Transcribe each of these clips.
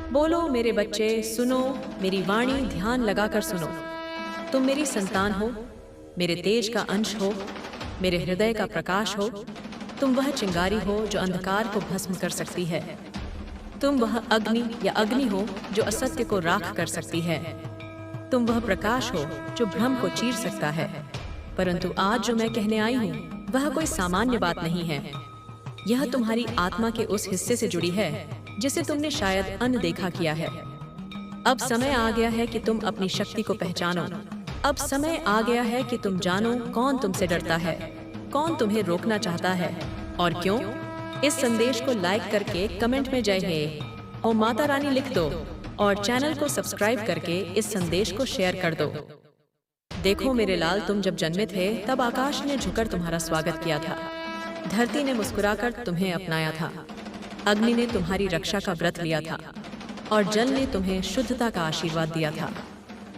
बोलो मेरे बच्चे, सुनो मेरी वाणी, ध्यान लगाकर सुनो। तुम मेरी संतान हो, मेरे तेज का अंश हो, मेरे हृदय का प्रकाश हो। तुम वह चिंगारी हो जो अंधकार को भस्म कर सकती है। तुम वह अग्नि या अग्नि हो जो असत्य को राख कर सकती है। तुम वह प्रकाश हो जो भ्रम को चीर सकता है। परंतु आज जो मैं कहने आई हूँ वह कोई सामान्य बात नहीं है। यह तुम्हारी आत्मा के उस हिस्से से जुड़ी है जिसे तुमने शायद अनदेखा किया है। अब समय आ गया है कि तुम अपनी शक्ति को पहचानो। अब समय आ गया है कि तुम जानो कौन तुमसे डरता है, कौन तुम्हें रोकना चाहता है और क्यों। इस संदेश को लाइक करके कमेंट में जय हे और माता रानी लिख दो और चैनल को सब्सक्राइब करके इस संदेश को शेयर कर दो। देखो मेरे लाल, तुम जब जन्मे थे तब आकाश ने झुकर तुम्हारा स्वागत किया था, धरती ने मुस्कुराकर तुम्हें अपनाया था, अग्नि ने तुम्हारी रक्षा का व्रत लिया था और जल ने तुम्हें शुद्धता का आशीर्वाद दिया था।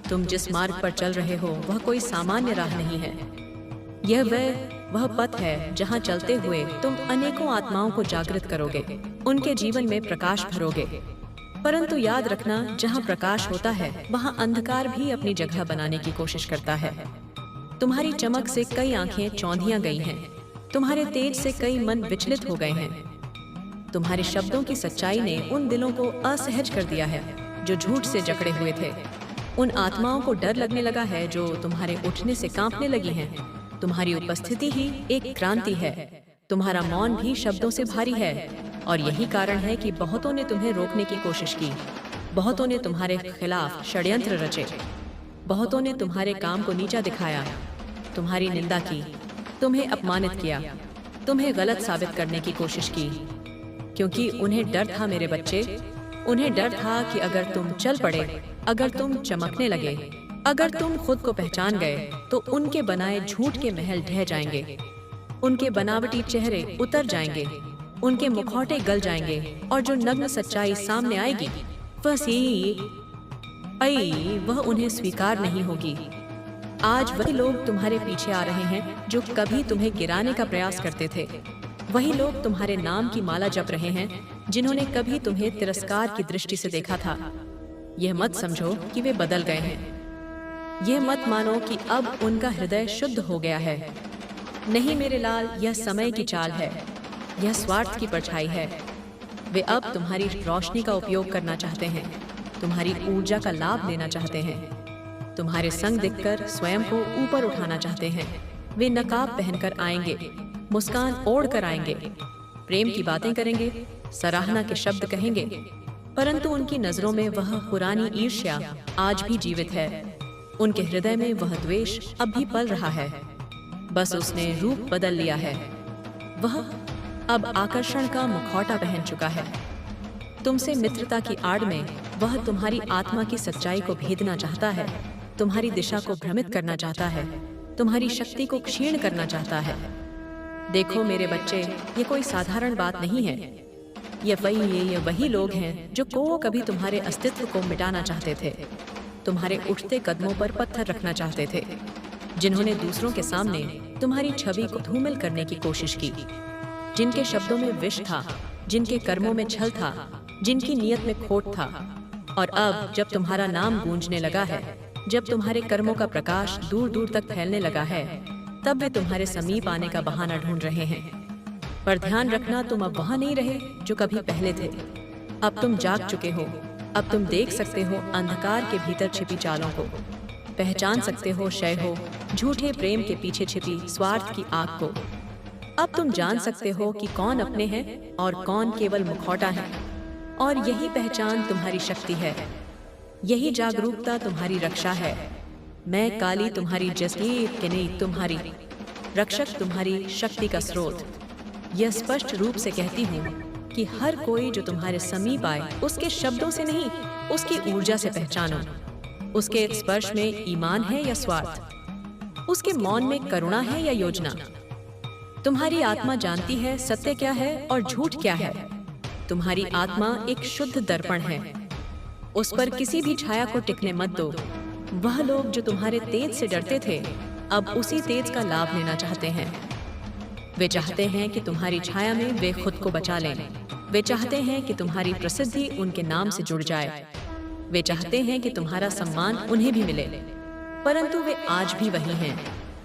तुम जिस मार्ग पर चल रहे हो वह कोई सामान्य राह नहीं है। यह वह पथ है जहां चलते हुए तुम अनेकों आत्माओं को जागृत करोगे, उनके जीवन में प्रकाश भरोगे। परंतु याद रखना, जहां प्रकाश होता है वहां अंधकार भी अपनी जगह बनाने की कोशिश करता है। तुम्हारी चमक से कई आंखें चौंधियां गई हैं, तुम्हारे तेज से कई मन विचलित हो गए हैं। तुम्हारे शब्दों की सच्चाई ने उन दिलों को असहज कर दिया है जो झूठ से जकड़े हुए थे। उन आत्माओं को डर लगने लगा है जो तुम्हारे उठने से कांपने लगी हैं। तुम्हारी उपस्थिति ही एक क्रांति है, तुम्हारा मौन भी शब्दों से भारी है और यही कारण है कि बहुतों ने तुम्हें रोकने की कोशिश की, बहुतों ने तुम्हारे खिलाफ षड्यंत्र रचे, बहुतों ने तुम्हारे काम को नीचा दिखाया, तुम्हारी निंदा की, तुम्हें अपमानित किया, तुम्हें गलत साबित करने की कोशिश की। क्योंकि उन्हें डर था मेरे बच्चे, उन्हें डर था कि अगर तुम चल पड़े, अगर तुम चमकने लगे, अगर तुम खुद को पहचान गए तो उनके बनाए झूठ के महल ढह जाएंगे, उनके बनावटी चेहरे उतर जाएंगे, उनके मुखौटे गल जाएंगे और जो नग्न सच्चाई सामने आएगी वह उन्हें स्वीकार नहीं होगी। आज वही लोग तुम्हारे पीछे आ रहे हैं जो कभी तुम्हें गिराने का प्रयास करते थे। वही लोग तुम्हारे नाम की माला जप रहे हैं जिन्होंने कभी तुम्हें तिरस्कार की दृष्टि से देखा था। यह मत समझो कि वे बदल गए हैं, यह मत मानो कि अब उनका हृदय शुद्ध हो गया है। नहीं मेरे लाल, यह समय की चाल है, यह स्वार्थ की परछाई है। वे अब तुम्हारी रोशनी का उपयोग करना चाहते हैं, तुम्हारी ऊर्जा का लाभ लेना चाहते हैं, तुम्हारे संग दिखकर स्वयं को ऊपर उठाना चाहते हैं। वे नकाब पहनकर आएंगे, मुस्कान ओढ़ कर आएंगे, प्रेम की बातें करेंगे, सराहना के शब्द कहेंगे, परंतु उनकी नजरों में वह पुरानी ईर्ष्या आज भी जीवित है। उनके हृदय में वह द्वेष अब भी पल रहा है, बस उसने रूप बदल लिया है। वह अब आकर्षण का मुखौटा पहन चुका है। तुमसे मित्रता की आड़ में वह तुम्हारी आत्मा की सच्चाई को भेदना चाहता है, तुम्हारी दिशा को भ्रमित करना चाहता है, तुम्हारी शक्ति को क्षीण करना चाहता है। देखो मेरे बच्चे, ये कोई साधारण बात नहीं है। ये वही लोग हैं जो कभी तुम्हारे अस्तित्व को मिटाना चाहते थे, तुम्हारे उठते कदमों पर पत्थर रखना चाहते थे, जिन्होंने दूसरों के सामने तुम्हारी छवि को धूमिल करने की कोशिश की, जिनके शब्दों में विष था, जिनके कर्मों में छल था, जिनकी नीयत में खोट था। और अब जब तुम्हारा नाम गूंजने लगा है, जब तुम्हारे कर्मों का प्रकाश दूर दूर तक फैलने लगा है, तब वे तुम्हारे समीप आने का बहाना ढूंढ रहे हैं। पर ध्यान रखना, तुम अब वहां नहीं रहे जो कभी पहले थे। अब तुम जाग चुके हो। अब तुम देख सकते हो अंधकार के भीतर छिपी चालों को, पहचान सकते हो क्षय हो, झूठे प्रेम के पीछे छिपी स्वार्थ की आग को। अब तुम जान सकते हो कि कौन अपने हैं और कौन केवल मुखौटा है। और यही पहचान तुम्हारी शक्ति है, यही जागरूकता तुम्हारी रक्षा है। मैं काली तुम्हारी जसलीब के नहीं, तुम्हारी रक्षक, तुम्हारी शक्ति का स्रोत। यह स्पष्ट रूप से कहती हूँ कि हर कोई जो तुम्हारे समीप आए, उसके शब्दों से नहीं, उसकी ऊर्जा से पहचानो। उसके स्पर्श में ईमान है या स्वार्थ, उसके मौन में करुणा है या योजना। तुम्हारी आत्मा जानती है सत्य क्या है और झूठ क्या है। तुम्हारी आत्मा एक शुद्ध दर्पण है, उस पर किसी भी छाया को टिकने मत दो। वह लोग जो तुम्हारे तेज से डरते थे, अब उसी तेज का लाभ लेना चाहते हैं। वे चाहते हैं कि तुम्हारी छाया में वे खुद को बचा लें, वे चाहते हैं कि तुम्हारी प्रसिद्धि उनके नाम से जुड़ जाए। वे चाहते हैं कि तुम्हारा सम्मान उन्हें भी मिले, परंतु वे आज भी वही हैं।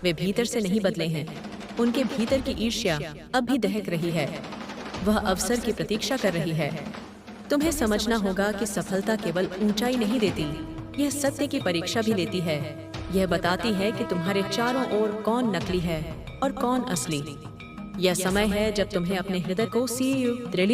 वे भीतर से नहीं बदले हैं। उनके भीतर की ईर्ष्या अब भी दहक रही है। वह अवसर की प्रतीक्षा कर रही है। तुम्हें समझना होगा कि सफलता केवल ऊंचाई नहीं देती, यह सत्य की परीक्षा भी लेती है। यह बताती है कि तुम्हारे चारों ओर कौन नकली है और कौन असली। यह समय है जब तुम्हें अपने हृदय को दृढ़